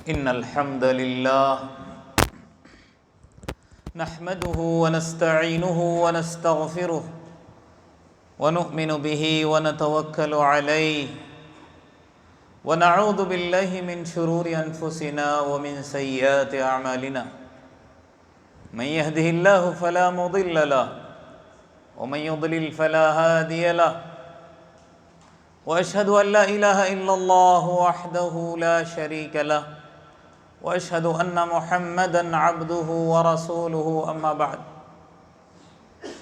إن الحمد لله نحمده ونستعينه ونستغفره ونؤمن به ونتوكل عليه ونعوذ بالله من شرور أنفسنا ومن سيئات أعمالنا من يهده الله فلا مضل له ومن يضلل فلا هادي له وأشهد أن لا إله إلا الله وحده لا شريك له وأشهد أن محمدًا عبده ورسوله أما بعد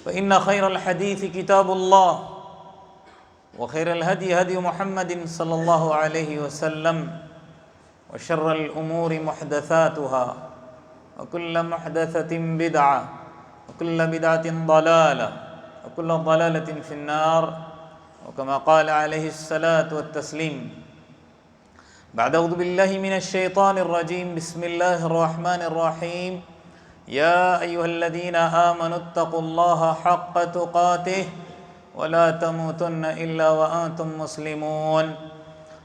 فإن خير الحديث كتاب الله وخير الهدي هدي محمد صلى الله عليه وسلم وشر الأمور محدثاتها وكل محدثة بدعة وكل بدعة ضلالة وكل ضلالة في النار وكما قال عليه الصلاة والتسليم بعد أعوذ بالله من الشيطان الرجيم بسم الله الرحمن الرحيم يا أيها الذين آمنوا اتقوا الله حق تقاته ولا تموتن إلا وأنتم مسلمون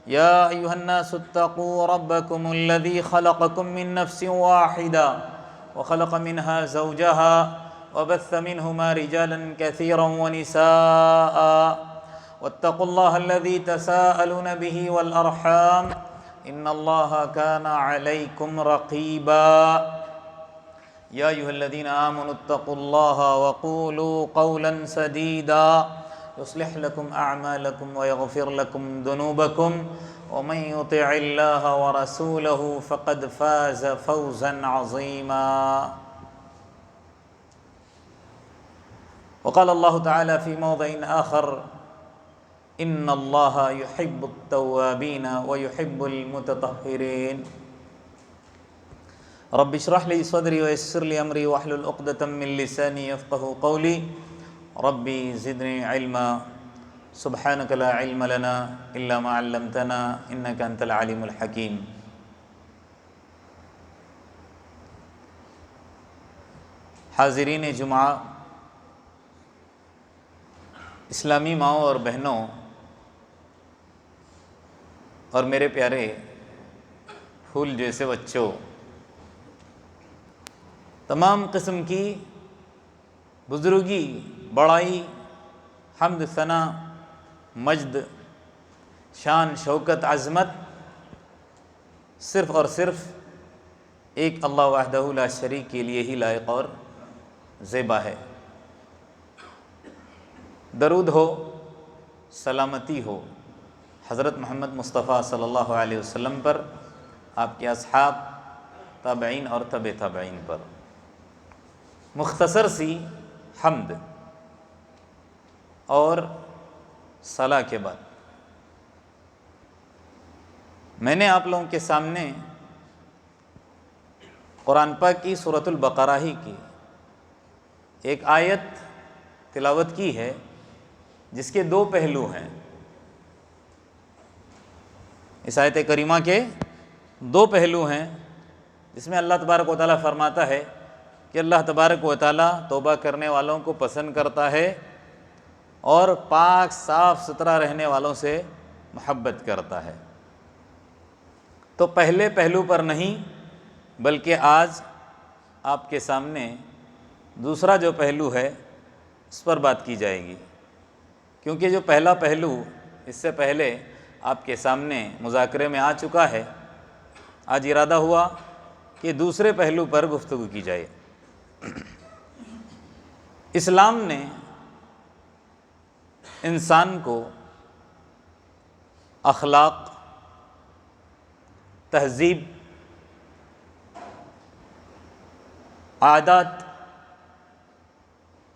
يا أيها الناس اتقوا ربكم الذي خلقكم من نفس واحدة وخلق منها زوجها وبث منهما رجالا كثيرا ونساء واتقوا الله الذي تساءلون به والأرحام إن الله كان عليكم رقيبا يا أيها الذين آمنوا اتقوا الله وقولوا قولا سديدا يصلح لكم أعمالكم ويغفر لكم ذنوبكم ومن يطع الله ورسوله فقد فاز فوزا عظيما وقال الله تعالى في موضع آخر إن الله يحب التوابين ويحب المتطهرين رب اشرح لي صدري ويسر لي أمري واحلل عقدة من لساني يفقهوا قولي ربي زدني علما سبحانك لا علم لنا إلا ما علمتنا إنك أنت العليم الحكيم حاضرین جمعہ، اسلامی ماؤں اور بہنوں اور میرے پیارے پھول جیسے بچوں، تمام قسم کی بزرگی، بڑائی، حمد، ثنا، مجد، شان، شوکت، عظمت صرف اور صرف ایک اللہ وحدہ لا شریک کے لیے ہی لائق اور زیبا ہے۔ درود ہو، سلامتی ہو حضرت محمد مصطفیٰ صلی اللہ علیہ وسلم پر، آپ کے اصحاب، تابعین اور تبع تابعین پر۔ مختصر سی حمد اور صلاح کے بعد میں نے آپ لوگوں کے سامنے قرآن پاک کی سورۃ البقرہ ہی کی ایک آیت تلاوت کی ہے جس کے دو پہلو ہیں۔ اس آیت کریمہ کے دو پہلو ہیں، جس میں اللہ تبارک و تعالیٰ فرماتا ہے کہ اللہ تبارک و تعالیٰ توبہ کرنے والوں کو پسند کرتا ہے اور پاک صاف ستھرا رہنے والوں سے محبت کرتا ہے۔ تو پہلے پہلو پر نہیں بلکہ آج آپ کے سامنے دوسرا جو پہلو ہے اس پر بات کی جائے گی، کیونکہ جو پہلا پہلو اس سے پہلے آپ کے سامنے مذاکرے میں آ چکا ہے، آج ارادہ ہوا کہ دوسرے پہلو پر گفتگو کی جائے۔ اسلام نے انسان کو اخلاق، تہذیب، عادات،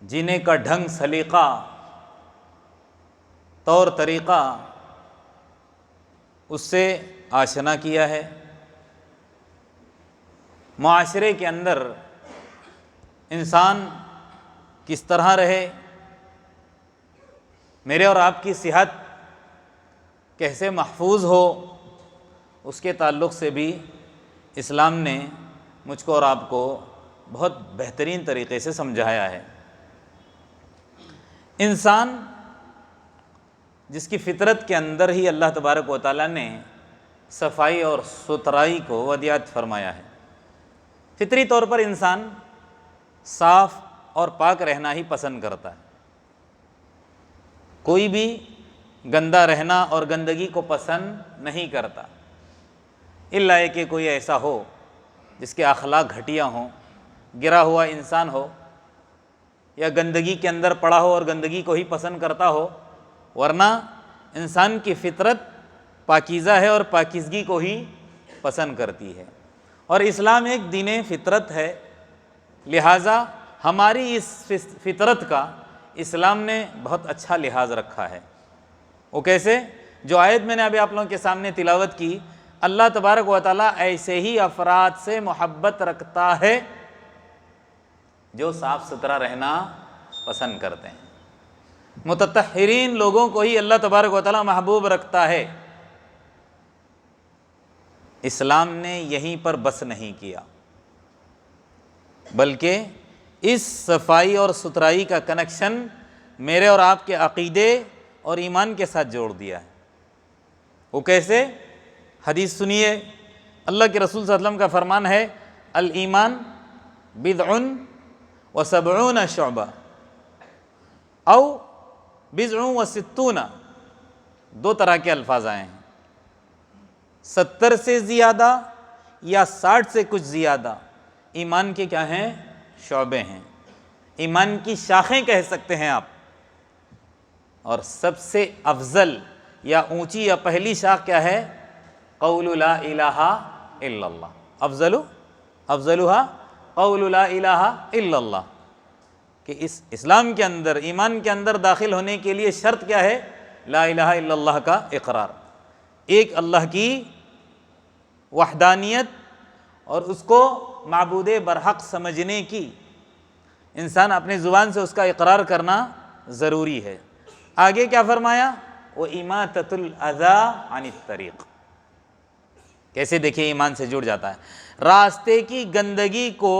جینے کا ڈھنگ، سلیقہ، طور طریقہ اس سے آشنا کیا ہے۔ معاشرے کے اندر انسان کس طرح رہے، میرے اور آپ کی صحت کیسے محفوظ ہو، اس کے تعلق سے بھی اسلام نے مجھ کو اور آپ کو بہت بہترین طریقے سے سمجھایا ہے۔ انسان جس کی فطرت کے اندر ہی اللہ تبارک و تعالیٰ نے صفائی اور ستھرائی کو ودیعت فرمایا ہے۔ فطری طور پر انسان صاف اور پاک رہنا ہی پسند کرتا ہے، کوئی بھی گندا رہنا اور گندگی کو پسند نہیں کرتا، الا ہے کہ کوئی ایسا ہو جس کے اخلاق گھٹیا ہوں، گرا ہوا انسان ہو، یا گندگی کے اندر پڑا ہو اور گندگی کو ہی پسند کرتا ہو، ورنہ انسان کی فطرت پاکیزہ ہے اور پاکیزگی کو ہی پسند کرتی ہے۔ اور اسلام ایک دین فطرت ہے، لہٰذا ہماری اس فطرت کا اسلام نے بہت اچھا لحاظ رکھا ہے۔ وہ کیسے؟ جو آیت میں نے ابھی آپ لوگوں کے سامنے تلاوت کی، اللہ تبارک و تعالیٰ ایسے ہی افراد سے محبت رکھتا ہے جو صاف ستھرا رہنا پسند کرتے ہیں۔ متطہرین لوگوں کو ہی اللہ تبارک و تعالیٰ محبوب رکھتا ہے۔ اسلام نے یہیں پر بس نہیں کیا، بلکہ اس صفائی اور ستھرائی کا کنیکشن میرے اور آپ کے عقیدے اور ایمان کے ساتھ جوڑ دیا ہے۔ وہ کیسے؟ حدیث سنیے، اللہ کے رسول صلی اللہ علیہ وسلم کا فرمان ہے، الایمان بضع وسبعون شعبہ او بضع وستون، دو طرح کے الفاظ آئے ہیں، 70 سے زیادہ یا 60 سے کچھ زیادہ ایمان کے کیا ہیں؟ شعبے ہیں، ایمان کی شاخیں کہہ سکتے ہیں آپ۔ اور سب سے افضل یا اونچی یا پہلی شاخ کیا ہے؟ قول لا الہ الا اللہ، افضلها قول لا الہ الا اللہ، کہ اس اسلام کے اندر، ایمان کے اندر داخل ہونے کے لیے شرط کیا ہے؟ لا الہ الا اللہ کا اقرار، ایک اللہ کی وحدانیت اور اس کو معبود برحق سمجھنے کی انسان اپنے زبان سے اس کا اقرار کرنا ضروری ہے۔ آگے کیا فرمایا؟ وَإِمَاتَةُ الْأَذَىٰ عَنِ الطَّرِيقِ، کیسے دیکھیں ایمان سے جڑ جاتا ہے، راستے کی گندگی کو،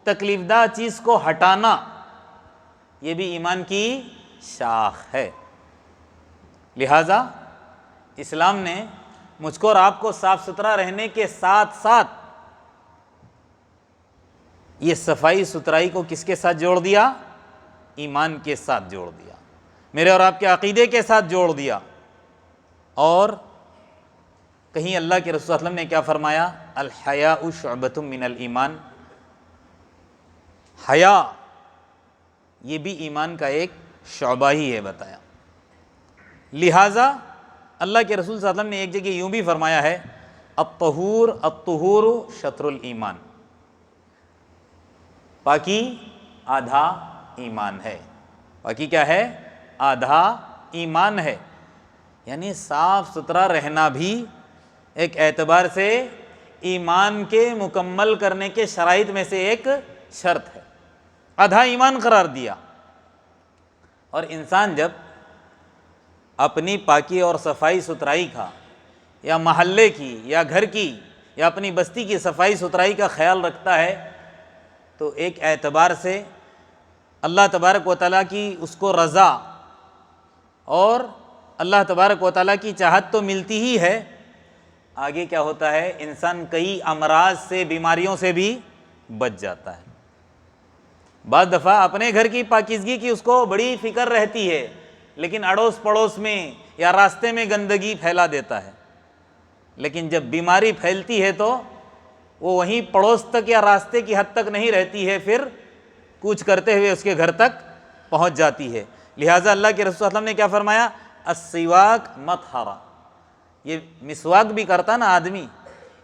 تکلیف دہ چیز کو ہٹانا، یہ بھی ایمان کی شاخ ہے۔ لہٰذا اسلام نے مجھ کو اور آپ کو صاف ستھرا رہنے کے ساتھ ساتھ یہ صفائی ستھرائی کو کس کے ساتھ جوڑ دیا؟ ایمان کے ساتھ جوڑ دیا، میرے اور آپ کے عقیدے کے ساتھ جوڑ دیا۔ اور کہیں اللہ کے رسول صلی اللہ علیہ وسلم نے کیا فرمایا؟ الحیاء شعبۃ من الایمان، حیا یہ بھی ایمان کا ایک شعبہ ہی ہے، بتایا۔ لہٰذا اللہ کے رسول صلی اللہ علیہ وسلم نے ایک جگہ یوں بھی فرمایا ہے، الطہور شطر الایمان، پاکی آدھا ایمان ہے۔ پاکی کیا ہے؟ آدھا ایمان ہے، یعنی صاف ستھرا رہنا بھی ایک اعتبار سے ایمان کے مکمل کرنے کے شرائط میں سے ایک شرط ہے، آدھا ایمان قرار دیا۔ اور انسان جب اپنی پاکی اور صفائی ستھرائی کا، یا محلے کی یا گھر کی یا اپنی بستی کی صفائی ستھرائی کا خیال رکھتا ہے، تو ایک اعتبار سے اللہ تبارک و تعالیٰ کی اس کو رضا اور اللہ تبارک و تعالیٰ کی چاہت تو ملتی ہی ہے، آگے کیا ہوتا ہے؟ انسان کئی امراض سے، بیماریوں سے بھی بچ جاتا ہے۔ بعض دفعہ اپنے گھر کی پاکیزگی کی اس کو بڑی فکر رہتی ہے، لیکن اڑوس پڑوس میں یا راستے میں گندگی پھیلا دیتا ہے، لیکن جب بیماری پھیلتی ہے تو وہ وہیں پڑوس تک یا راستے کی حد تک نہیں رہتی ہے، پھر کوچ کرتے ہوئے اس کے گھر تک پہنچ جاتی ہے۔ لہٰذا اللہ کے رسول صلی اللہ علیہ وسلم نے کیا فرمایا؟ السواک مطہرہ، یہ مسواک بھی کرتا نا آدمی،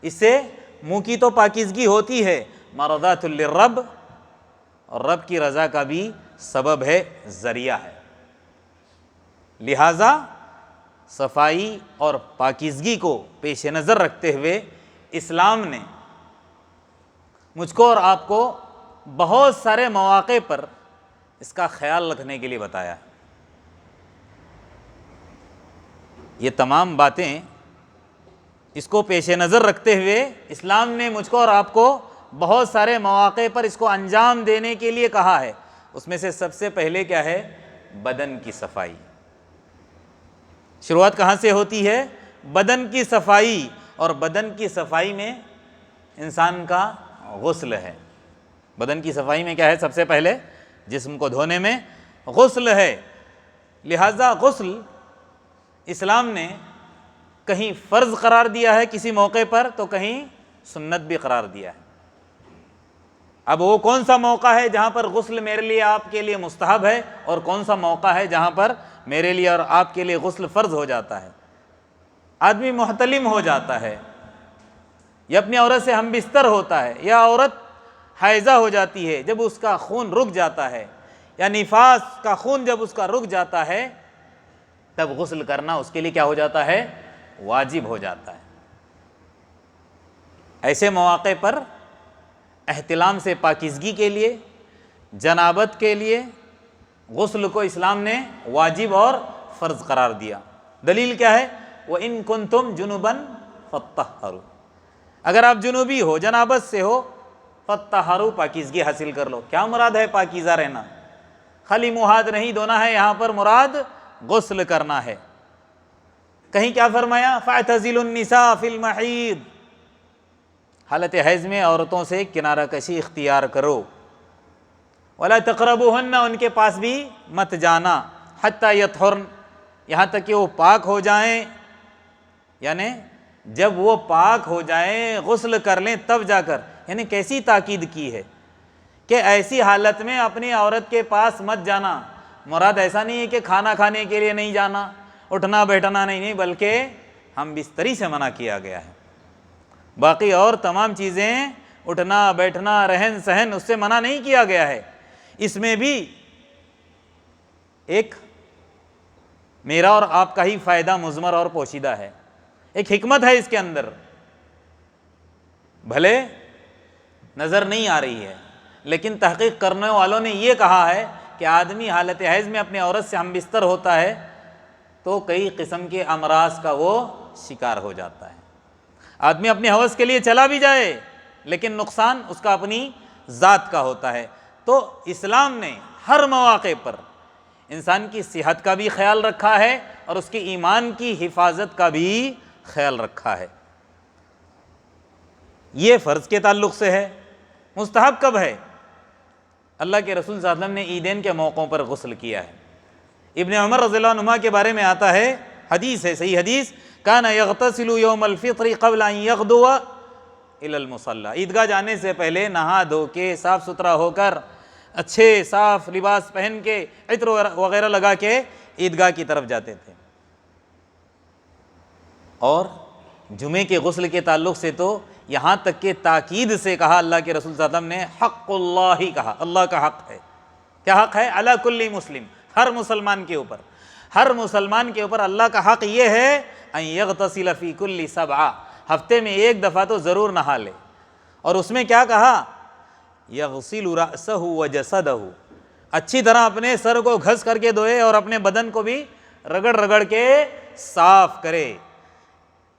اس سے منہ کی تو پاکیزگی ہوتی ہے، مرضات للرب، اور رب کی رضا کا بھی سبب ہے، ذریعہ ہے۔ لہٰذا صفائی اور پاکیزگی کو پیش نظر رکھتے ہوئے اسلام نے مجھ کو اور آپ کو بہت سارے مواقع پر اس کا خیال رکھنے کے لیے بتایا ہے۔ یہ تمام باتیں اس کو پیش نظر رکھتے ہوئے اسلام نے مجھ کو اور آپ کو بہت سارے مواقع پر اس کو انجام دینے کے لیے کہا ہے۔ اس میں سے سب سے پہلے کیا ہے؟ بدن کی صفائی۔ شروعات کہاں سے ہوتی ہے؟ بدن کی صفائی اور بدن کی صفائی میں انسان کا غسل ہے۔ بدن کی صفائی میں کیا ہے؟ سب سے پہلے جسم کو دھونے میں غسل ہے۔ لہذا غسل اسلام نے کہیں فرض قرار دیا ہے کسی موقع پر، تو کہیں سنت بھی قرار دیا ہے۔ اب وہ کون سا موقع ہے جہاں پر غسل میرے لیے آپ کے لیے مستحب ہے، اور کون سا موقع ہے جہاں پر میرے لیے اور آپ کے لیے غسل فرض ہو جاتا ہے؟ آدمی محتلم ہو جاتا ہے، یا اپنی عورت سے ہم بستر ہوتا ہے، یا عورت حائضہ ہو جاتی ہے، جب اس کا خون رک جاتا ہے، یا نفاس کا خون جب اس کا رک جاتا ہے، تب غسل کرنا اس کے لیے کیا ہو جاتا ہے؟ واجب ہو جاتا ہے۔ ایسے مواقع پر احتلام سے پاکیزگی کے لیے، جنابت کے لیے غسل کو اسلام نے واجب اور فرض قرار دیا۔ دلیل کیا ہے؟ وَإِن كُنتُمْ جُنُبًا فَطَّهَّرُوا، اگر آپ جنوبی ہو، جنابت سے ہو، فَطَّهَّرُوا، پاکیزگی حاصل کر لو۔ کیا مراد ہے پاکیزہ رہنا؟ خالی منہ ہاتھ نہیں دھونا ہے، یہاں پر مراد غسل کرنا ہے۔ کہیں کیا فرمایا؟ فَاعْتَزِلُوا النِّسَاءَ فِي الْمَحِيضِ، حالت حیض میں عورتوں سے کنارہ کشی اختیار کرو۔ وَلَا تَقْرَبُوهُنَّ، ان کے پاس بھی مت جانا، حَتَّى يَطْهُرْنَ، یہاں تک کہ وہ پاک ہو جائیں، یعنی جب وہ پاک ہو جائیں غسل کر لیں تب جا کر۔ یعنی کیسی تاکید کی ہے کہ ایسی حالت میں اپنی عورت کے پاس مت جانا۔ مراد ایسا نہیں ہے کہ کھانا کھانے کے لیے نہیں جانا، اٹھنا بیٹھنا نہیں، بلکہ ہم بستری سے منع کیا گیا ہے۔ باقی اور تمام چیزیں، اٹھنا بیٹھنا رہن سہن، اس سے منع نہیں کیا گیا ہے۔ اس میں بھی ایک میرا اور آپ کا ہی فائدہ مضمر اور پوشیدہ ہے، ایک حکمت ہے اس کے اندر، بھلے نظر نہیں آ رہی ہے، لیکن تحقیق کرنے والوں نے یہ کہا ہے کہ آدمی حالت حیض میں اپنی عورت سے ہم بستر ہوتا ہے تو کئی قسم کے امراض کا وہ شکار ہو جاتا ہے۔ آدمی اپنی ہوس کے لیے چلا بھی جائے، لیکن نقصان اس کا اپنی ذات کا ہوتا ہے۔ تو اسلام نے ہر مواقع پر انسان کی صحت کا بھی خیال رکھا ہے، اور اس کے ایمان کی حفاظت کا بھی خیال رکھا ہے۔ یہ فرض کے تعلق سے ہے۔ مستحب کب ہے؟ اللہ کے رسول صلی اللہ علیہ وسلم نے عیدین کے موقعوں پر غسل کیا ہے۔ ابن عمر رضی اللہ عنہما کے بارے میں آتا ہے، حدیث ہے، صحیح حدیث، کان یغتسل یوم الفطر قبل ان یغدو الی المصلی، عیدگاہ جانے سے پہلے نہا دھو کے صاف ستھرا ہو کر اچھے صاف لباس پہن کے عطر وغیرہ لگا کے عیدگاہ کی طرف جاتے تھے۔ اور جمعے کے غسل کے تعلق سے تو یہاں تک کہ تاکید سے کہا اللہ کے رسول صلی اللہ علیہ وسلم نے، حق اللہ ہی کہا، اللہ کا حق ہے۔ کیا حق ہے؟ علی کل مسلم، ہر مسلمان کے اوپر، ہر مسلمان کے اوپر اللہ کا حق یہ ہے ان یغتسل فی کل سبعہ، ہفتے میں ایک دفعہ تو ضرور نہا لے۔ اور اس میں کیا کہا؟ یغسل رأسہ وجسدہ، اچھی طرح اپنے سر کو گھس کر کے دھوئے اور اپنے بدن کو بھی رگڑ رگڑ کے صاف کرے۔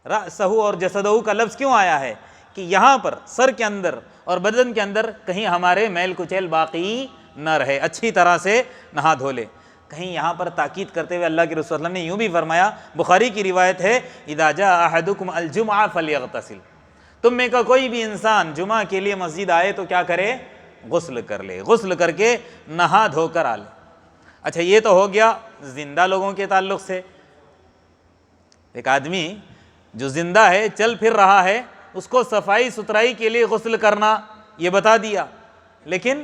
رأسہ اور جسدہ کا لفظ کیوں آیا ہے؟ کہ یہاں پر سر کے اندر اور بدن کے اندر کہیں ہمارے میل کچیل باقی نہ رہے، اچھی طرح سے نہا دھو لے۔ کہیں یہاں پر تاکید کرتے ہوئے اللہ کے رسول صلی اللہ علیہ وسلم نے یوں بھی فرمایا، بخاری کی روایت ہے، اذا جاء احدکم الجمعہ فلیغتسل، تم میں کا کوئی بھی انسان جمعہ کے لیے مسجد آئے تو کیا کرے؟ غسل کر لے، غسل کر کے نہا دھو کر آ لے۔ اچھا، یہ تو ہو گیا زندہ لوگوں کے تعلق سے۔ ایک آدمی جو زندہ ہے، چل پھر رہا ہے، اس کو صفائی ستھرائی کے لیے غسل کرنا یہ بتا دیا۔ لیکن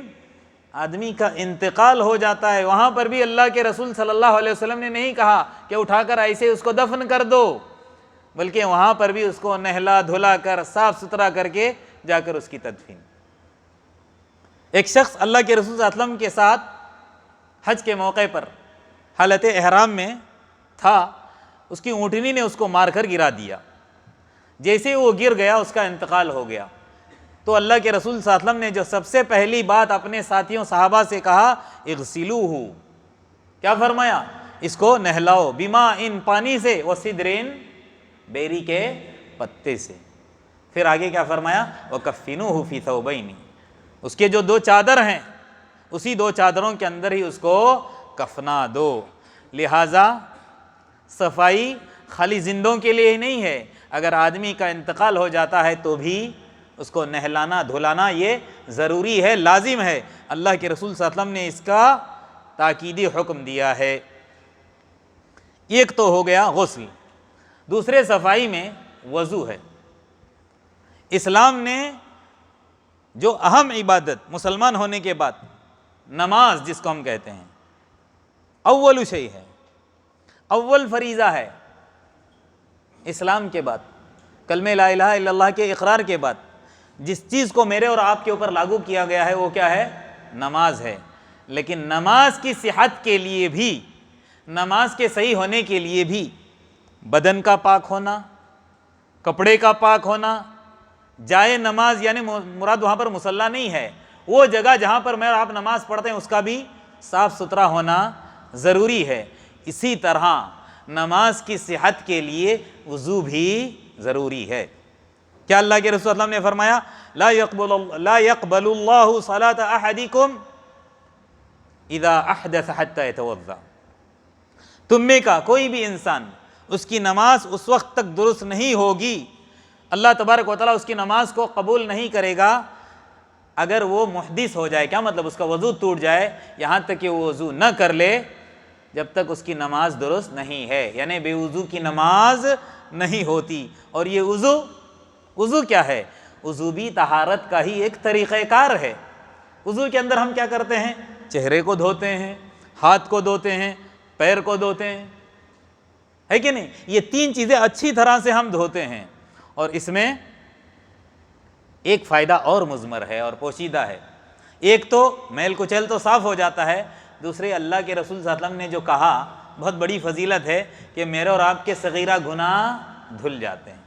آدمی کا انتقال ہو جاتا ہے، وہاں پر بھی اللہ کے رسول صلی اللہ علیہ وسلم نے نہیں کہا کہ اٹھا کر ایسے اس کو دفن کر دو، بلکہ وہاں پر بھی اس کو نہلا دھلا کر صاف ستھرا کر کے جا کر اس کی تدفین۔ ایک شخص اللہ کے رسول صلی اللہ علیہ وسلم کے ساتھ حج کے موقع پر حالت احرام میں تھا، اس کی اونٹنی نے اس کو مار کر گرا دیا۔ جیسے وہ گر گیا اس کا انتقال ہو گیا، تو اللہ کے رسول صلی اللہ علیہ وسلم نے جو سب سے پہلی بات اپنے ساتھیوں صحابہ سے کہا، اغسلوہ، کیا فرمایا؟ اس کو نہلاؤ، بماء، پانی سے، وسدر، بیری کے پتے سے۔ پھر آگے کیا فرمایا؟ وکفنوہ فی ثوبین، اس کے جو دو چادر ہیں اسی دو چادروں کے اندر ہی اس کو کفنا دو۔ لہٰذا صفائی خالی زندوں کے لیے ہی نہیں ہے، اگر آدمی کا انتقال ہو جاتا ہے تو بھی اس کو نہلانا دھلانا یہ ضروری ہے، لازم ہے۔ اللہ کے رسول صلی اللہ علیہ وسلم نے اس کا تاکیدی حکم دیا ہے۔ ایک تو ہو گیا غسل، دوسرے صفائی میں وضو ہے۔ اسلام نے جو اہم عبادت مسلمان ہونے کے بعد نماز جس کو ہم کہتے ہیں، اول شیء ہے، اول فریضہ ہے اسلام کے بعد، کلمہ لا الہ الا اللہ کے اقرار کے بعد جس چیز کو میرے اور آپ کے اوپر لاگو کیا گیا ہے وہ کیا ہے؟ نماز ہے۔ لیکن نماز کی صحت کے لیے بھی، نماز کے صحیح ہونے کے لیے بھی بدن کا پاک ہونا، کپڑے کا پاک ہونا، جائے نماز یعنی مراد وہاں پر مصلی نہیں ہے، وہ جگہ جہاں پر میں اور آپ نماز پڑھتے ہیں اس کا بھی صاف ستھرا ہونا ضروری ہے۔ اسی طرح نماز کی صحت کے لیے وضو بھی ضروری ہے۔ کیا اللہ کے رسول صلی اللہ علیہ وسلم نے فرمایا لا يقبل اللہ صلاۃ احدکم اذا احدث حتى يتوضا، تم میں کا کوئی بھی انسان اس کی نماز اس وقت تک درست نہیں ہوگی، اللہ تبارک و تعالیٰ اس کی نماز کو قبول نہیں کرے گا اگر وہ محدث ہو جائے۔ کیا مطلب؟ اس کا وضو ٹوٹ جائے، یہاں تک کہ وہ وضو نہ کر لے جب تک اس کی نماز درست نہیں ہے، یعنی بے وضو کی نماز نہیں ہوتی۔ اور یہ وضو کیا ہے؟ وضو بھی طہارت کا ہی ایک طریقہ کار ہے۔ وضو کے اندر ہم کیا کرتے ہیں؟ چہرے کو دھوتے ہیں، ہاتھ کو دھوتے ہیں، پیر کو دھوتے ہیں، ہے کہ نہیں؟ یہ تین چیزیں اچھی طرح سے ہم دھوتے ہیں، اور اس میں ایک فائدہ اور مضمر ہے اور پوشیدہ ہے۔ ایک تو میل کچیل تو صاف ہو جاتا ہے، دوسرے اللہ کے رسول صلی اللہ علیہ وسلم نے جو کہا بہت بڑی فضیلت ہے کہ میرے اور آپ کے صغیرہ گناہ دھل جاتے ہیں۔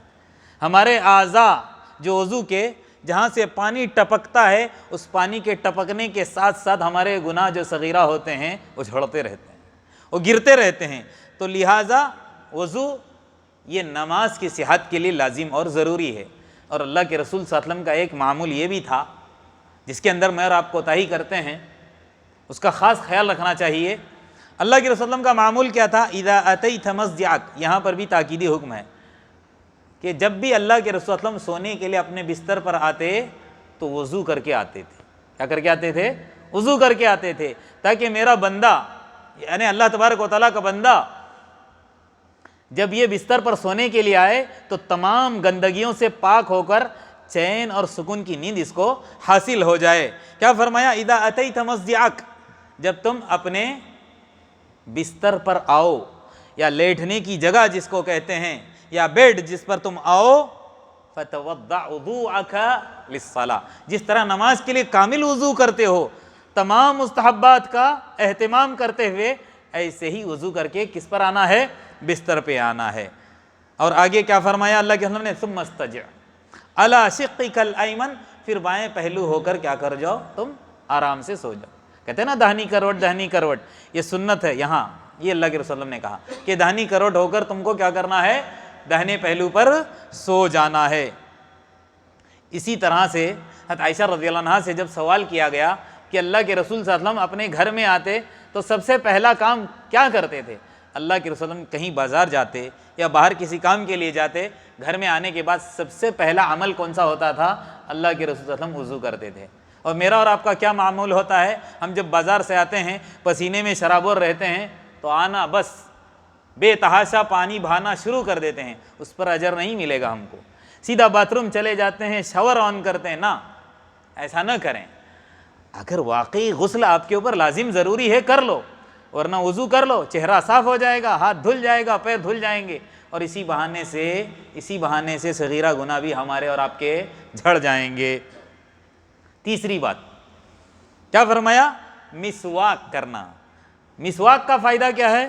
ہمارے اعضاء جو وضو کے جہاں سے پانی ٹپکتا ہے، اس پانی کے ٹپکنے کے ساتھ ساتھ ہمارے گناہ جو صغیرہ ہوتے ہیں وہ جھڑتے رہتے ہیں، وہ گرتے رہتے ہیں۔ تو لہٰذا وضو یہ نماز کی صحت کے لیے لازم اور ضروری ہے۔ اور اللہ کے رسول صلی اللہ علیہ وسلم کا ایک معمول یہ بھی تھا جس کے اندر میں اور آپ کوتاہی کرتے ہیں، اس کا خاص خیال رکھنا چاہیے۔ اللہ کے رسول صلی اللہ علیہ وسلم کا معمول کیا تھا؟ اذا اتیت مسجدک، یہاں پر بھی تاکیدی حکم ہے کہ جب بھی اللہ کے رسول صلی اللہ علیہ وسلم سونے کے لیے اپنے بستر پر آتے تو وضو کر کے آتے تھے۔ کیا کر کے آتے تھے؟ وضو کر کے آتے تھے، تاکہ میرا بندہ یعنی اللہ تبارک و تعالیٰ کا بندہ جب یہ بستر پر سونے کے لیے آئے تو تمام گندگیوں سے پاک ہو کر چین اور سکون کی نیند اس کو حاصل ہو جائے۔ کیا فرمایا؟ اذا اتیت مسجدک، جب تم اپنے بستر پر آؤ، یا لیٹنے کی جگہ جس کو کہتے ہیں، یا بیڈ جس پر تم آؤ، فتوضأ وضوءک للصلاۃ، جس طرح نماز کے لیے کامل وضو کرتے ہو، تمام مستحبات کا اہتمام کرتے ہوئے، ایسے ہی وضو کر کے کس پر آنا ہے؟ بستر پہ آنا ہے۔ اور آگے کیا فرمایا اللہ کے رسول نے؟ ثم استجع علی شقک الایمن، پھر بائیں پہلو ہو کر کیا کر جاؤ؟ تم آرام سے سو جاؤ۔ کہتے ہیں نا دہنی کروٹ دہنی کروٹ، یہ سنت ہے۔ یہاں یہ اللہ کے رسول نے کہا کہ دہنی کروٹ ہو کر تم کو کیا کرنا ہے؟ دہنے پہلو پر سو جانا ہے۔ اسی طرح سے حضرت عائشہ رضی اللہ عنہا سے جب سوال کیا گیا کہ اللہ کے رسول صلی اللہ علیہ وسلم اپنے گھر میں آتے تو سب سے پہلا کام کیا کرتے تھے؟ اللہ کے رسول کہیں بازار جاتے یا باہر کسی کام کے لیے جاتے، گھر میں آنے کے بعد سب سے پہلا عمل کون سا ہوتا تھا؟ اللہ کے رسول صلی اللہ علیہ وسلم وضو کرتے تھے۔ اور میرا اور آپ کا کیا معمول ہوتا ہے؟ ہم جب بازار سے آتے ہیں پسینے میں شرابور رہتے ہیں تو آنا بس بے تحاشا پانی بہانا شروع کر دیتے ہیں، اس پر اجر نہیں ملے گا ہم کو۔ سیدھا باتھ روم چلے جاتے ہیں، شاور آن کرتے ہیں، نہ ایسا نہ کریں۔ اگر واقعی غسل آپ کے اوپر لازم ضروری ہے کر لو، ورنہ وضو کر لو، چہرہ صاف ہو جائے گا، ہاتھ دھل جائے گا، پیر دھل جائیں گے، اور اسی بہانے سے صغیرہ گناہ بھی ہمارے اور آپ کے جھڑ جائیں گے۔ تیسری بات کیا فرمایا؟ مسواک کرنا۔ مسواک کا فائدہ کیا ہے؟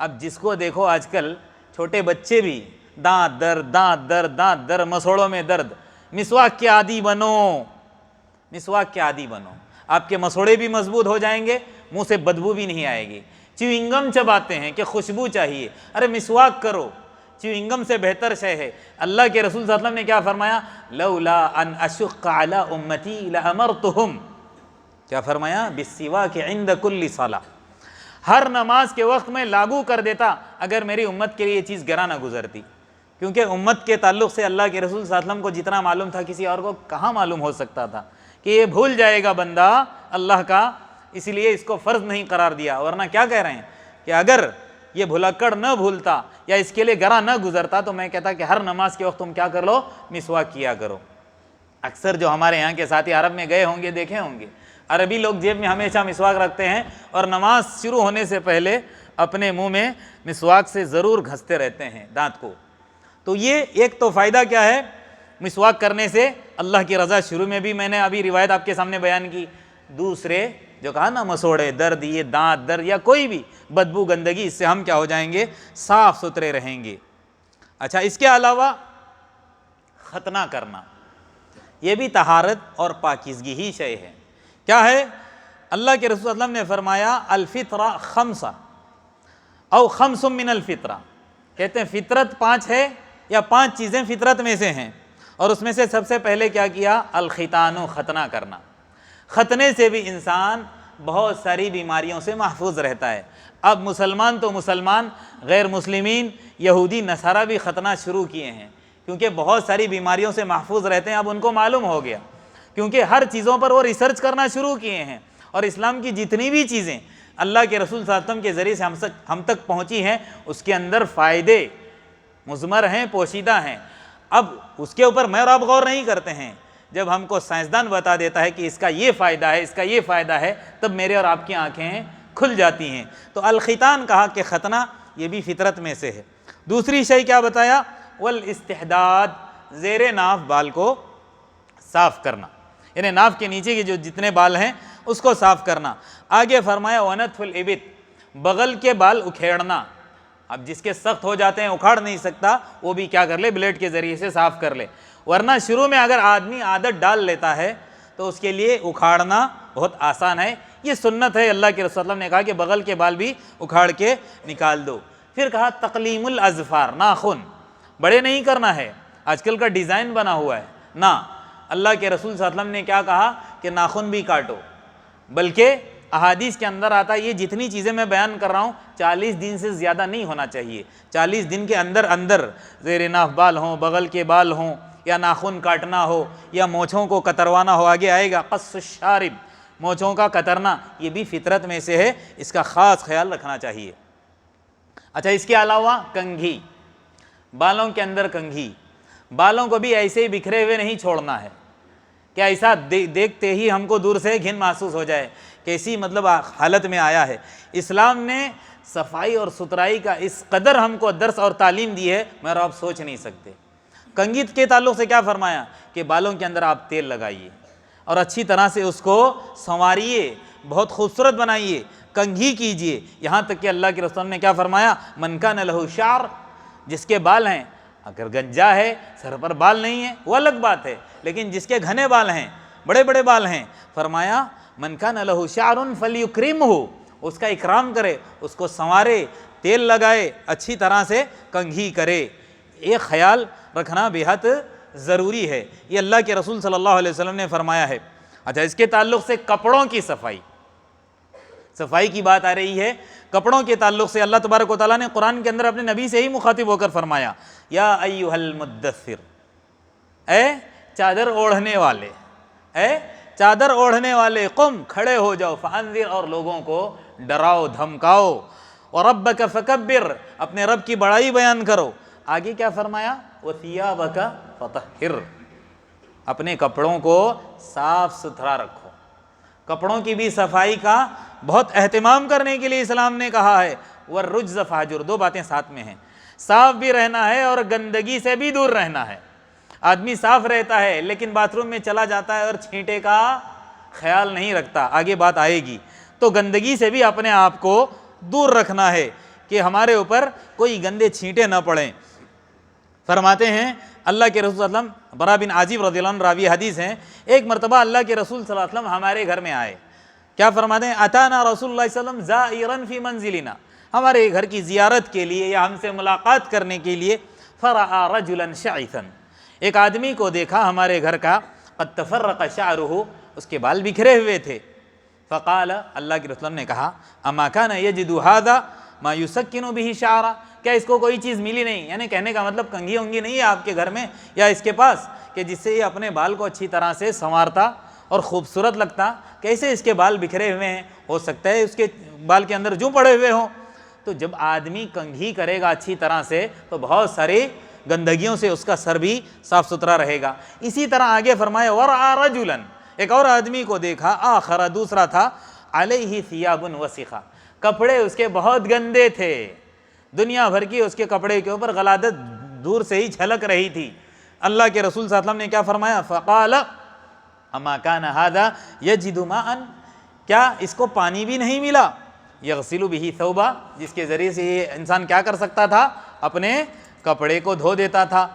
اب جس کو دیکھو آج کل چھوٹے بچے بھی دانت درد، مسوڑوں میں درد، مسواک کے عادی بنو، مسواک کے عادی بنو، آپ کے مسوڑے بھی مضبوط ہو جائیں گے، منہ سے بدبو بھی نہیں آئے گی۔ چیوئنگم چباتے ہیں کہ خوشبو چاہیے، ارے مسواک کرو، چیوئنگم سے بہتر شے ہے۔ اللہ کے رسول صلی اللہ علیہ وسلم نے کیا فرمایا؟ لولا ان اشق علی امتی لامرتہم، کیا فرمایا؟ بالسواک عند کل صلاۃ، ہر نماز کے وقت میں لاگو کر دیتا اگر میری امت کے لیے یہ چیز گرا نہ گزرتی۔ کیونکہ امت کے تعلق سے اللہ کے رسول صلی اللہ علیہ وسلم کو جتنا معلوم تھا کسی اور کو کہاں معلوم ہو سکتا تھا کہ یہ بھول جائے گا بندہ اللہ کا، اس لیے اس کو فرض نہیں قرار دیا۔ ورنہ کیا کہہ رہے ہیں کہ اگر یہ بھلکڑ نہ بھولتا یا اس کے لیے گرا نہ گزرتا تو میں کہتا کہ ہر نماز کے وقت تم کیا کر لو، مسواک کیا کرو۔ اکثر جو ہمارے یہاں کے ساتھی عرب میں گئے ہوں گے دیکھے ہوں گے، عربی لوگ جیب میں ہمیشہ مسواک رکھتے ہیں اور نماز شروع ہونے سے پہلے اپنے منہ میں مسواک سے ضرور گھستے رہتے ہیں دانت کو۔ تو یہ ایک تو فائدہ کیا ہے مسواک کرنے سے، اللہ کی رضا شروع میں بھی میں نے ابھی روایت آپ کے سامنے بیان کی، دوسرے جو کہا نا مسوڑے درد، یہ دانت درد یا کوئی بھی بدبو گندگی، اس سے ہم کیا ہو جائیں گے، صاف ستھرے رہیں گے۔ اچھا، اس کے علاوہ ختنہ کرنا، یہ بھی طہارت اور پاکیزگی ہی شے ہے۔ کیا ہے؟ اللہ کے رسول صلی اللہ علیہ وسلم نے فرمایا الفطرہ خمسہ او خمس من الفطرہ، کہتے ہیں فطرت 5 ہے یا 5 چیزیں فطرت میں سے ہیں، اور اس میں سے سب سے پہلے کیا کیا، الختان، ختنہ کرنا۔ ختنے سے بھی انسان بہت ساری بیماریوں سے محفوظ رہتا ہے۔ اب مسلمان تو مسلمان، غیر مسلمین یہودی نصارہ بھی ختنہ شروع کیے ہیں، کیونکہ بہت ساری بیماریوں سے محفوظ رہتے ہیں۔ اب ان کو معلوم ہو گیا، کیونکہ ہر چیزوں پر وہ ریسرچ کرنا شروع کیے ہیں، اور اسلام کی جتنی بھی چیزیں اللہ کے رسول صلی اللہ علیہ وسلم کے ذریعے سے ہم تک پہنچی ہیں، اس کے اندر فائدے مضمر ہیں، پوشیدہ ہیں۔ اب اس کے اوپر میں اور آپ غور نہیں کرتے ہیں، جب ہم کو سائنسدان بتا دیتا ہے کہ اس کا یہ فائدہ ہے، اس کا یہ فائدہ ہے، تب میرے اور آپ کی آنکھیں کھل جاتی ہیں۔ تو الختان کہا کہ ختنہ یہ بھی فطرت میں سے ہے۔ دوسری شے کیا بتایا، والاستحداد، زیر ناف بال کو صاف کرنا، یعنی ناف کے نیچے کے جو جتنے بال ہیں اس کو صاف کرنا۔ آگے فرمایا ونتف الابط، بغل کے بال اکھیڑنا۔ اب جس کے سخت ہو جاتے ہیں اکھاڑ نہیں سکتا، وہ بھی کیا کر لے، بلیڈ کے ذریعے سے صاف کر لے۔ ورنہ شروع میں اگر آدمی عادت ڈال لیتا ہے تو اس کے لیے اکھاڑنا بہت آسان ہے، یہ سنت ہے۔ اللہ کے رسول صلی اللہ علیہ وسلم نے کہا کہ بغل کے بال بھی اکھاڑ کے نکال دو۔ پھر کہا تقلیم الاظفار، ناخن بڑے نہیں کرنا ہے، آج کل کا ڈیزائن بنا ہوا ہے نہ، اللہ کے رسول صلی اللہ علیہ وسلم نے کیا کہا کہ ناخن بھی کاٹو، بلکہ احادیث کے اندر آتا ہے یہ جتنی چیزیں میں بیان کر رہا ہوں 40 دن سے زیادہ نہیں ہونا چاہیے، 40 دن کے اندر زیر ناف بال ہوں، بغل کے بال ہوں، یا ناخن کاٹنا ہو، یا مونچھوں کو کتروانا ہو، آگے آئے گا قص الشارب، مونچھوں کا کترنا، یہ بھی فطرت میں سے ہے، اس کا خاص خیال رکھنا چاہیے۔ اچھا، اس کے علاوہ کنگھی، بالوں کے اندر کنگھی، بالوں کو بھی ایسے ہی بکھرے ہوئے نہیں چھوڑنا ہے کہ ایسا دیکھتے ہی ہم کو دور سے گھن محسوس ہو جائے، کیسی مطلب حالت میں آیا ہے۔ اسلام نے صفائی اور ستھرائی کا اس قدر ہم کو درس اور تعلیم دی ہے، میں اور آپ سوچ نہیں سکتے۔ کنگھی کے تعلق سے کیا فرمایا کہ بالوں کے اندر آپ تیل لگائیے اور اچھی طرح سے اس کو سنواریے، بہت خوبصورت بنائیے، کنگھی کیجئے۔ یہاں تک کہ اللہ کے رسول نے کیا فرمایا، من کان لہ شعر، جس کے بال ہیں، اگر گنجا ہے، سر پر بال نہیں ہے وہ الگ بات ہے، لیکن جس کے گھنے بال ہیں، بڑے بڑے بال ہیں، فرمایا من کان لہ شعر فلیکرمہ، اس کا اکرام کرے، اس کو سنوارے، تیل لگائے، اچھی طرح سے کنگھی کرے۔ یہ خیال رکھنا بہت ضروری ہے، یہ اللہ کے رسول صلی اللہ علیہ وسلم نے فرمایا ہے۔ اچھا، اس کے تعلق سے کپڑوں کی صفائی کی بات آ رہی ہے۔ کپڑوں کے تعلق سے اللہ تبارک و تعالیٰ نے قرآن کے اندر اپنے نبی سے ہی مخاطب ہو کر فرمایا، یا ایھا المدثر، اے چادر اوڑھنے والے، اے چادر اوڑھنے والے، قم، کھڑے ہو جاؤ، فانذر، اور لوگوں کو ڈراؤ دھمکاؤ، وربک فکبر، اپنے رب کی بڑائی بیان کرو۔ آگے کیا فرمایا، وثیابک فطہر، اپنے کپڑوں کو صاف ستھرا رکھو۔ کپڑوں کی بھی صفائی کا بہت اہتمام کرنے کے لیے اسلام نے کہا ہے۔ والرجز فاہجر، دو باتیں ساتھ میں ہیں، صاف بھی رہنا ہے اور گندگی سے بھی دور رہنا ہے۔ آدمی صاف رہتا ہے لیکن باتھ روم میں چلا جاتا ہے اور چھینٹے کا خیال نہیں رکھتا، آگے بات آئے گی۔ تو گندگی سے بھی اپنے آپ کو دور رکھنا ہے کہ ہمارے اوپر کوئی گندے چھینٹے نہ پڑیں۔ فرماتے ہیں اللہ کے رسول صلی اللہ علیہ وسلم، برا بن عازب رضی اللہ عنہ راوی حدیث ہیں، ایک مرتبہ اللہ کے رسول صلی اللہ علیہ وسلم ہمارے گھر میں آئے۔ کیا فرماتے ہیں، اتانا رسول اللہ صلی اللہ علیہ وسلم زائرا فی منزلنا، ہمارے گھر کی زیارت کے لیے یا ہم سے ملاقات کرنے کے لیے۔ فرأى رجلا شعثا، ایک آدمی کو دیکھا ہمارے گھر کا، قد تفرق شعرہ، اس کے بال بکھرے ہوئے تھے۔ فقال، اللہ کے رسول نے کہا، اما کان یجد ھذا، ما یسکنو بہ شعرہ، کیا اس کو کوئی چیز ملی نہیں؟ یعنی کہنے کا مطلب کنگھی ونگھی نہیں ہے آپ کے گھر میں یا اس کے پاس کہ جس سے یہ اپنے بال کو اچھی طرح سے سنوارتا اور خوبصورت لگتا؟ کیسے اس کے بال بکھرے ہوئے ہیں؟ ہو سکتا ہے اس کے بال کے اندر جوں پڑے ہوئے ہوں۔ تو جب آدمی کنگھی کرے گا اچھی طرح سے تو بہت ساری گندگیوں سے اس کا سر بھی صاف ستھرا رہے گا۔ اسی طرح آگے فرمایا ورأى رجلا، ایک اور آدمی کو دیکھا، آخر دوسرا تھا، علیہ ثیاب وسخہ، کپڑے اس کے بہت گندے تھے، دنیا بھر کی اس کے کپڑے کے اوپر غلادت دور سے ہی جھلک رہی تھی۔ اللہ کے رسول صلی اللہ علیہ وسلم نے کیا فرمایا؟ فقال اما کان ھذا یجد ماء، کیا اس کو پانی بھی نہیں ملا؟ یغسل بہ ثوبا، جس کے ذریعے سے یہ انسان کیا کر سکتا تھا؟ اپنے کپڑے کو دھو دیتا تھا۔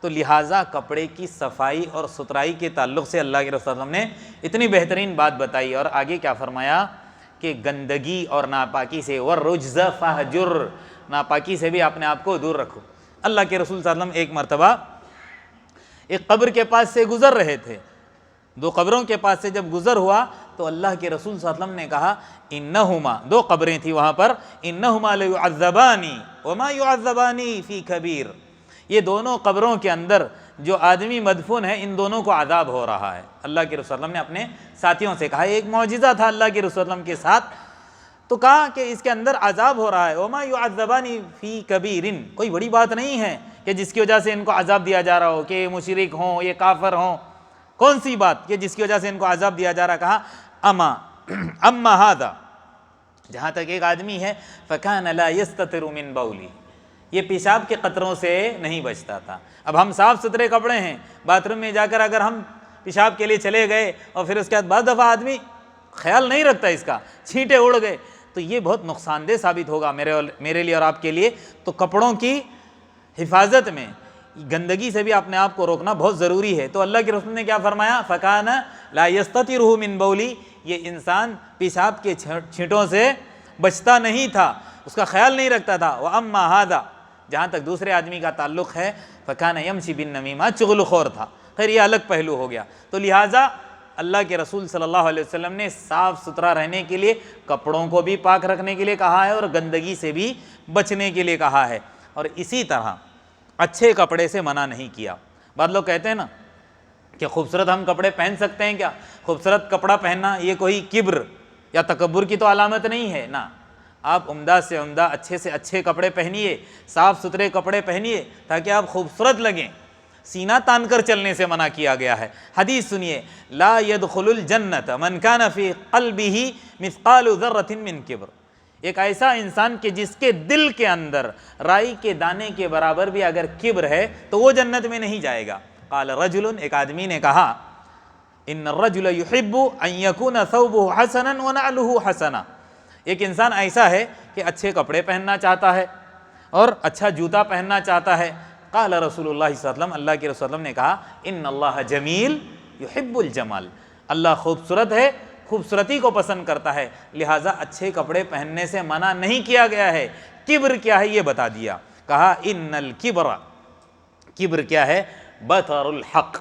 تو لہٰذا کپڑے کی صفائی اور ستھرائی کے تعلق سے اللہ کے رسول صلی اللہ علیہ وسلم نے اتنی بہترین بات بتائی، اور آگے کیا فرمایا کہ گندگی اور ناپاکی سے والرجز فہجر، ناپاکی سے بھی اپنے آپ کو دور رکھو۔ اللہ کے رسول صلی اللہ علیہ وسلم ایک مرتبہ ایک قبر کے پاس سے گزر رہے تھے، دو قبروں کے پاس سے جب گزر ہوا تو اللہ کے رسول صلی اللہ علیہ وسلم نے کہا انہما، دو قبریں تھیں وہاں پر، انہما لیعذبان وما یعذبان فی کبیر، یہ دونوں قبروں کے اندر جو آدمی مدفون ہے ان دونوں کو عذاب ہو رہا ہے۔ اللہ کے رسول صلی اللہ علیہ وسلم نے اپنے ساتھیوں سے کہا، ایک معجزہ تھا اللہ کے رسول صلی اللہ علیہ وسلم کے ساتھ، تو کہا کہ اس کے اندر عذاب ہو رہا ہے، وما یعذبان فی کبیر، کوئی بڑی بات نہیں ہے کہ جس کی وجہ سے ان کو عذاب دیا جا رہا ہو، کہ یہ مشرک ہوں، یہ کافر ہوں، کون سی بات کہ جس کی وجہ سے ان کو عذاب دیا جا رہا؟ کہا اما ھذا، جہاں تک ایک آدمی ہے فکان لا یستتر من بولی، یہ پیشاب کے قطروں سے نہیں بچتا تھا۔ اب ہم صاف ستھرے کپڑے ہیں، باتھ روم میں جا کر اگر ہم پیشاب کے لیے چلے گئے اور پھر اس کے بعد بعض دفعہ آدمی خیال نہیں رکھتا اس کا، چھینٹے اڑ گئے تو یہ بہت نقصان دہ ثابت ہوگا میرے لیے اور آپ کے لیے۔ تو کپڑوں کی حفاظت میں گندگی سے بھی اپنے آپ کو روکنا بہت ضروری ہے۔ تو اللہ کے رسول نے کیا فرمایا؟ فکان لا یستترہ من بولی، یہ انسان پیشاب کے چھینٹوں سے بچتا نہیں تھا، اس کا خیال نہیں رکھتا تھا۔ واما ھذا، جہاں تک دوسرے آدمی کا تعلق ہے، فکان یمشی بالنمیمہ، چغل خور تھا۔ خیر یہ الگ پہلو ہو گیا۔ تو لہٰذا اللہ کے رسول صلی اللہ علیہ وسلم نے صاف ستھرا رہنے کے لیے کپڑوں کو بھی پاک رکھنے کے لیے کہا ہے اور گندگی سے بھی بچنے کے لیے کہا ہے، اور اسی طرح اچھے کپڑے سے منع نہیں کیا۔ بعض لوگ کہتے ہیں نا کہ خوبصورت ہم کپڑے پہن سکتے ہیں کیا؟ خوبصورت کپڑا پہننا یہ کوئی کبر یا تکبر کی تو علامت نہیں ہے نا، آپ عمدہ سے عمدہ اچھے سے اچھے کپڑے پہنیے، صاف ستھرے کپڑے پہنیے تاکہ آپ خوبصورت لگیں۔ سینہ تان کر چلنے سے منع کیا گیا ہے۔ حدیث سنیے، لا يدخل الجنت من كان في قلبه مثقال ذرة من کبر، ایک ایسا انسان کہ جس کے دل کے اندر رائی کے دانے کے برابر بھی اگر کبر ہے تو وہ جنت میں نہیں جائے گا۔ قال رجل، ایک آدمی نے کہا، ان الرجل يحب ان يكون ثوبه حسنا ونعله حسنا، ایک انسان ایسا ہے کہ اچھے کپڑے پہننا چاہتا ہے اور اچھا جوتا پہننا چاہتا ہے۔ قال رسول اللہ صلی اللہ علیہ وسلم، اللہ کے رسول صلی اللہ علیہ وسلم نے کہا، ان اللہ جمیل یحب الجمال، اللہ خوبصورت ہے، خوبصورتی کو پسند کرتا ہے، لہٰذا اچھے کپڑے پہننے سے منع نہیں کیا گیا ہے۔ کبر کیا ہے یہ بتا دیا، کہا ان الکبر، کبر کیا ہے؟ بطر الحق،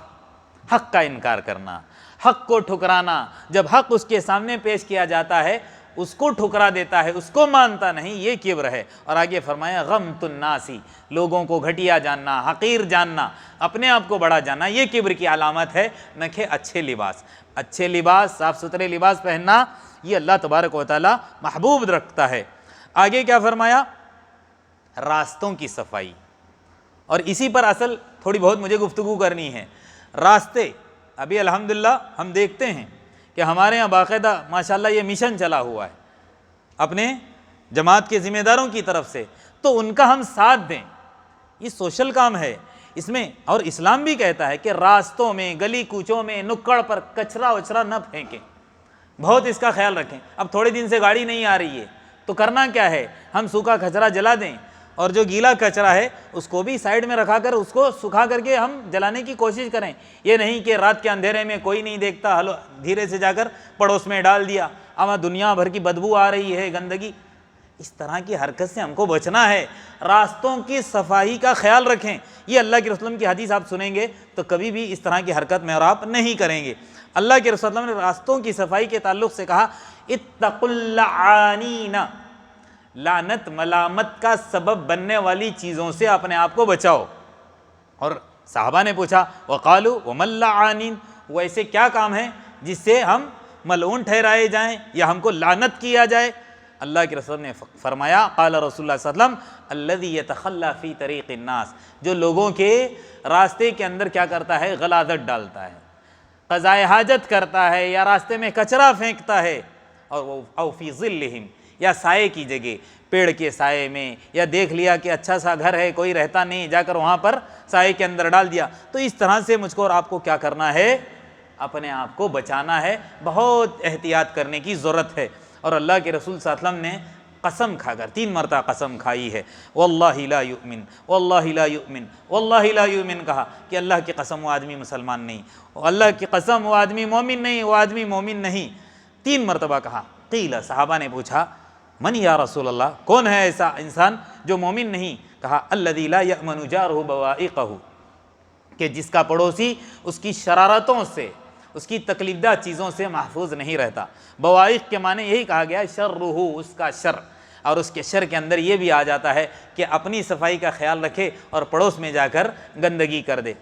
حق کا انکار کرنا، حق کو ٹھکرانا۔ جب حق اس کے سامنے پیش کیا جاتا ہے اس کو ٹھکرا دیتا ہے، اس کو مانتا نہیں، یہ کبر ہے۔ اور آگے فرمایا غمط الناسی، لوگوں کو گھٹیا جاننا، حقیر جاننا، اپنے آپ کو بڑا جاننا، یہ کبر کی علامت ہے، نہ کہ اچھے لباس۔ اچھے لباس، صاف ستھرے لباس پہننا یہ اللہ تبارک و تعالی محبوب رکھتا ہے۔ آگے کیا فرمایا؟ راستوں کی صفائی، اور اسی پر اصل تھوڑی بہت مجھے گفتگو کرنی ہے۔ راستے ابھی الحمدللہ ہم دیکھتے ہیں کہ ہمارے یہاں باقاعدہ ماشاءاللہ یہ مشن چلا ہوا ہے اپنے جماعت کے ذمہ داروں کی طرف سے، تو ان کا ہم ساتھ دیں، یہ سوشل کام ہے اس میں۔ اور اسلام بھی کہتا ہے کہ راستوں میں، گلی کوچوں میں، نکڑ پر کچرا وچرا نہ پھینکیں، بہت اس کا خیال رکھیں۔ اب تھوڑے دن سے گاڑی نہیں آ رہی ہے تو کرنا کیا ہے؟ ہم سوکھا کچرا جلا دیں، اور جو گیلا کچرا ہے اس کو بھی سائیڈ میں رکھا کر اس کو سکھا کر کے ہم جلانے کی کوشش کریں۔ یہ نہیں کہ رات کے اندھیرے میں کوئی نہیں دیکھتا، ہلو دھیرے سے جا کر پڑوس میں ڈال دیا، اب دنیا بھر کی بدبو آ رہی ہے، گندگی۔ اس طرح کی حرکت سے ہم کو بچنا ہے۔ راستوں کی صفائی کا خیال رکھیں، یہ اللہ کے رسول کی حدیث آپ سنیں گے تو کبھی بھی اس طرح کی حرکت میں اور آپ نہیں کریں گے۔ اللہ کے رسول نے راستوں کی صفائی کے تعلق سے کہا اتقوا اللعانین، لعنت ملامت کا سبب بننے والی چیزوں سے اپنے آپ کو بچاؤ۔ اور صحابہ نے پوچھا وقالوا وما اللعانین، وہ ایسے کیا کام ہے جس سے ہم ملعون ٹھہرائے جائیں یا ہم کو لعنت کیا جائے؟ اللہ کے رسول نے فرمایا قال رسول اللہ صلی اللہ علیہ وسلم الذی یتخلی فی طریق الناس، جو لوگوں کے راستے کے اندر کیا کرتا ہے؟ غلاظت ڈالتا ہے، قضائے حاجت کرتا ہے، یا راستے میں کچرا پھینکتا ہے، اور وہ او فی ظلہم، یا سائے کی جگہ، پیڑ کے سائے میں، یا دیکھ لیا کہ اچھا سا گھر ہے کوئی رہتا نہیں، جا کر وہاں پر سائے کے اندر ڈال دیا۔ تو اس طرح سے مجھ کو اور آپ کو کیا کرنا ہے؟ اپنے آپ کو بچانا ہے، بہت احتیاط کرنے کی ضرورت ہے۔ اور اللہ کے رسول صلی اللہ علیہ وسلم نے قسم کھا کر 3 مرتبہ قسم کھائی ہے، واللہ لا یؤمن، واللہ لا یؤمن، واللہ لا یؤمن، کہا کہ اللہ کی قسم وہ آدمی مسلمان نہیں، اللہ کی قسم وہ آدمی مومن نہیں، وہ آدمی مومن نہیں، 3 مرتبہ کہا۔ قیل، صحابہ نے پوچھا من یا رسول اللہ، کون ہے ایسا انسان جو مومن نہیں؟ کہا الذی لا یأمن جارہ بوائقہ، کہ جس کا پڑوسی اس کی شرارتوں سے، اس کی تکلیف دہ چیزوں سے محفوظ نہیں رہتا۔ بوائق کے معنی یہی کہا گیا شرہ، اس کا شر، اور اس کے شر کے اندر یہ بھی آ جاتا ہے کہ اپنی صفائی کا خیال رکھے اور پڑوس میں جا کر گندگی کر دے۔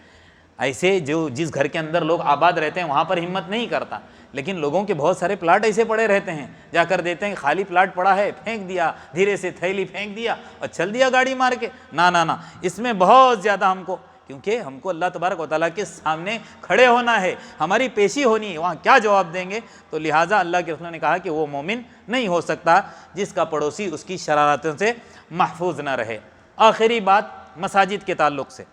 ایسے جو جس گھر کے اندر لوگ آباد رہتے ہیں وہاں پر ہمت نہیں کرتا، لیکن لوگوں کے بہت سارے پلاٹ ایسے پڑے رہتے ہیں، جا کر دیتے ہیں خالی پلاٹ پڑا ہے، پھینک دیا، دھیرے سے تھیلی پھینک دیا اور چل دیا گاڑی مار کے۔ نہ، اس میں بہت زیادہ ہم کو، کیونکہ ہم کو اللہ تبارک و تعالیٰ کے سامنے کھڑے ہونا ہے، ہماری پیشی ہونی ہے، وہاں کیا جواب دیں گے؟ تو لہٰذا اللہ کے رسول نے کہا کہ وہ مومن نہیں ہو سکتا جس کا پڑوسی اس کی شرارتوں سے محفوظ نہ رہے۔ آخری بات مساجد کے تعلق سے،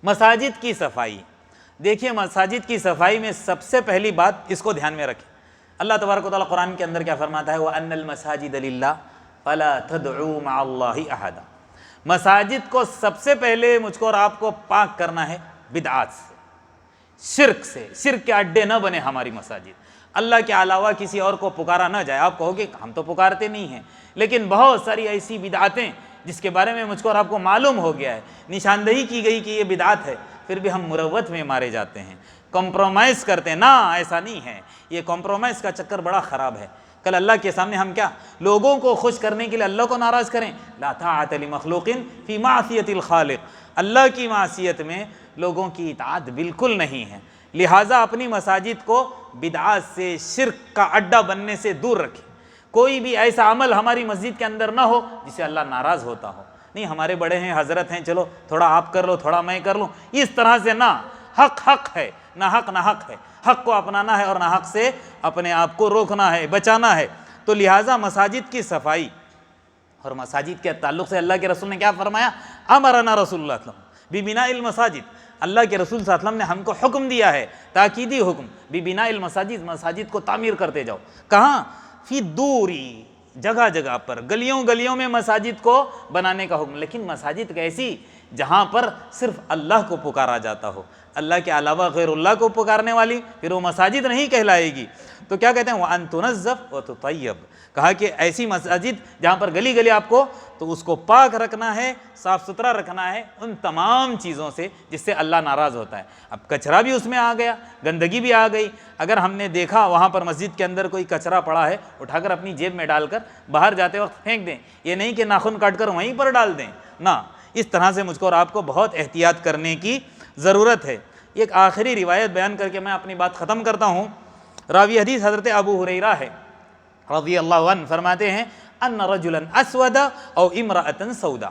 مساجد کی صفائی۔ دیکھیے مساجد کی صفائی میں سب سے پہلی بات اس کو دھیان میں رکھیں، اللہ تبارک و تعالیٰ قرآن کے اندر کیا فرماتا ہے؟ وَأَنَّ الْمَسَاجِدَ لِلَّهِ فَلَا تَدْعُوا مَعَ اللَّهِ أَحَدًا۔ مساجد کو سب سے پہلے مجھ کو اور آپ کو پاک کرنا ہے بدعات سے، شرک سے، شرک کے اڈے نہ بنے ہماری مساجد، اللہ کے علاوہ کسی اور کو پکارا نہ جائے۔ آپ کہو گے ہم تو پکارتے نہیں ہیں، لیکن بہت ساری ایسی بدعاتیں جس کے بارے میں مجھ کو اور آپ کو معلوم ہو گیا ہے، نشاندہی کی گئی کہ یہ بدعات ہے، پھر بھی ہم مروت میں مارے جاتے ہیں، کمپرومائز کرتے ہیں۔ نہ، ایسا نہیں ہے، یہ کمپرومائز کا چکر بڑا خراب ہے۔ کل اللہ کے سامنے ہم کیا لوگوں کو خوش کرنے کے لیے اللہ کو ناراض کریں؟ لا طاعۃ لمخلوق فی معصیۃ الخالق، اللہ کی معصیت میں لوگوں کی اطاعت بالکل نہیں ہے۔ لہٰذا اپنی مساجد کو بدعات سے، شرک کا اڈا بننے سے دور رکھیں۔ کوئی بھی ایسا عمل ہماری مسجد کے اندر نہ ہو جس سے اللہ ناراض ہوتا ہو۔ نہیں ہمارے بڑے ہیں، حضرت ہیں، چلو تھوڑا آپ کر لو، تھوڑا میں کر لوں، اس طرح سے نہ، حق ہے، نہ حق ہے، حق کو اپنانا ہے اور نہ حق سے اپنے آپ کو روکنا ہے، بچانا ہے۔ تو لہٰذا مساجد کی صفائی اور مساجد کے تعلق سے اللہ کے رسول نے کیا فرمایا؟ امرنا رسول اللہ صلی اللہ علیہ وسلم ببناء المساجد، اللہ کے رسول صلی اللہ علیہ وسلم نے ہم کو حکم دیا ہے، تاکیدی حکم، ببناء المساجد، مساجد کو تعمیر کرتے جاؤ۔ کہاں؟ فی دوری، جگہ جگہ پر، گلیوں گلیوں میں مساجد کو بنانے کا حکم۔ لیکن مساجد کیسی؟ جہاں پر صرف اللہ کو پکارا جاتا ہو، اللہ کے علاوہ غیر اللہ کو پکارنے والی پھر وہ مساجد نہیں کہلائے گی۔ تو کیا کہتے ہیں؟ وَأَن تُنَظَّفْ وَتُطَيَّبْ، کہا کہ ایسی مساجد جہاں پر گلی گلی آپ کو تو اس کو پاک رکھنا ہے، صاف ستھرا رکھنا ہے ان تمام چیزوں سے جس سے اللہ ناراض ہوتا ہے۔ اب کچرا بھی اس میں آ گیا، گندگی بھی آ گئی، اگر ہم نے دیکھا وہاں پر مسجد کے اندر کوئی کچرا پڑا ہے، اٹھا کر اپنی جیب میں ڈال کر باہر جاتے وقت پھینک دیں، یہ نہیں کہ ناخن کاٹ کر وہیں پر ڈال دیں، نہ، اس طرح سے مجھ کو اور آپ کو بہت احتیاط کرنے کی ضرورت ہے۔ ایک آخری روایت بیان کر کے میں اپنی بات ختم کرتا ہوں۔ راوی حدیث حضرت ابو ہریرہ ہے رضی اللہ عنہ، فرماتے ہیں ان رجلا اسود او امرأة سودا،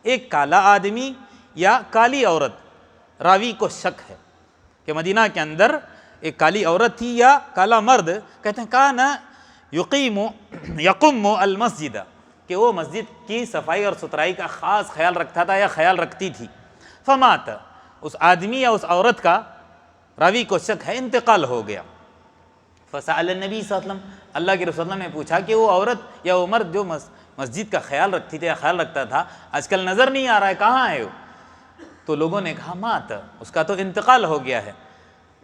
ایک کالا آدمی یا کالی عورت، راوی کو شک ہے کہ مدینہ کے اندر ایک کالی عورت تھی یا کالا مرد، کہتے ہیں کان یقم المسجد، کہ وہ مسجد کی صفائی اور ستھرائی کا خاص خیال رکھتا تھا یا خیال رکھتی تھی۔ فمات، اس آدمی یا اس عورت کا، راوی کو شک ہے، انتقال ہو گیا۔ فسأل النبی صلی اللہ علیہ وسلم، اللہ کے رسول نے پوچھا کہ وہ عورت یا وہ مرد جو مسجد کا خیال رکھتی تھی یا خیال رکھتا تھا آج کل نظر نہیں آ رہا ہے، کہاں ہے وہ؟ تو لوگوں نے کہا مات، اس کا تو انتقال ہو گیا ہے۔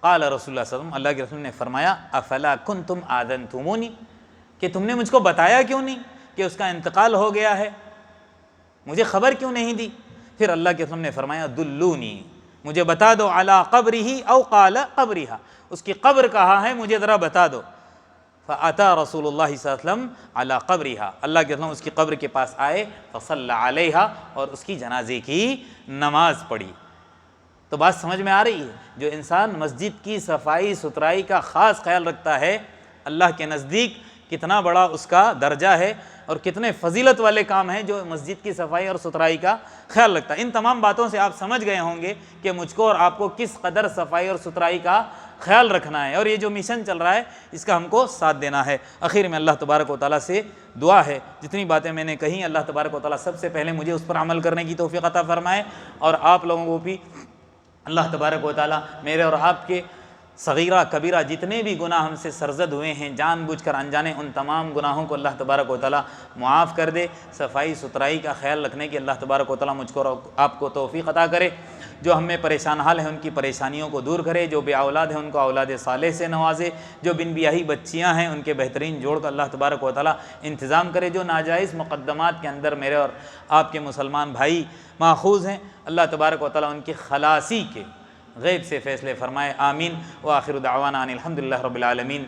قال رسول اللہ صلی اللہ علیہ وسلم، اللہ کے رسول نے فرمایا افلا کنتم آذنتمونی، کہ تم نے مجھ کو بتایا کیوں نہیں کہ اس کا انتقال ہو گیا ہے، مجھے خبر کیوں نہیں دی؟ پھر اللہ کے رسول نے فرمایا دلونی، مجھے بتا دو، علی قبرہ او قال قبرہا، اس کی قبر کہاں ہے مجھے ذرا بتا دو۔ فَأَتَى رسول اللہ صلی اللہ علیہ وسلم علی قبرها، اللہ کے رسول اس کی قبر کے پاس آئے، فصلی علیہا، اور اس کی جنازے کی نماز پڑھی۔ تو بات سمجھ میں آ رہی ہے؟ جو انسان مسجد کی صفائی ستھرائی کا خاص خیال رکھتا ہے، اللہ کے نزدیک کتنا بڑا اس کا درجہ ہے اور کتنے فضیلت والے کام ہیں جو مسجد کی صفائی اور ستھرائی کا خیال رکھتا ہے۔ ان تمام باتوں سے آپ سمجھ گئے ہوں گے کہ مجھ کو اور آپ کو کس قدر صفائی اور ستھرائی کا خیال رکھنا ہے، اور یہ جو مشن چل رہا ہے اس کا ہم کو ساتھ دینا ہے۔ اخیر میں اللہ تبارک و تعالیٰ سے دعا ہے، جتنی باتیں میں نے کہیں اللہ تبارک و تعالیٰ سب سے پہلے مجھے اس پر عمل کرنے کی توفیق عطا فرمائے، اور آپ لوگوں کو بھی اللہ تبارک و تعالیٰ میرے اور آپ کے صغیرہ کبیرہ جتنے بھی گناہ ہم سے سرزد ہوئے ہیں جان بوجھ کر انجانے، ان تمام گناہوں کو اللہ تبارک و تعالیٰ معاف کر دے۔ صفائی ستھرائی کا خیال رکھنے کی اللہ تبارک و تعالیٰ مجھ کو اور آپ کو توفیق عطا کرے۔ جو ہم میں پریشان حال ہیں ان کی پریشانیوں کو دور کرے، جو بے اولاد ہیں ان کو اولاد صالح سے نوازے، جو بن بیاہی بچیاں ہیں ان کے بہترین جوڑ کا اللہ تبارک و تعالیٰ انتظام کرے، جو ناجائز مقدمات کے اندر میرے اور آپ کے مسلمان بھائی ماخوذ ہیں اللہ تبارک و تعالیٰ ان کی خلاصی کے غیب سے فیصلے فرمائے، آمین۔ وآخر دعوانا ان الحمدللہ رب العالمین۔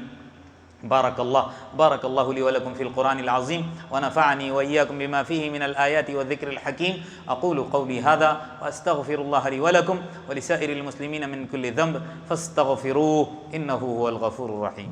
بارک اللہ لی ولکم فی القرآن العظیم ونفعنی وإیاکم بما فیہ من الآیات والذکر الحکیم۔ اقول قولی ھذا واستغفر اللہ لی ولکم ولسائر المسلمین من کل ذنب فاستغفروہ انہ هو الغفور الرحیم۔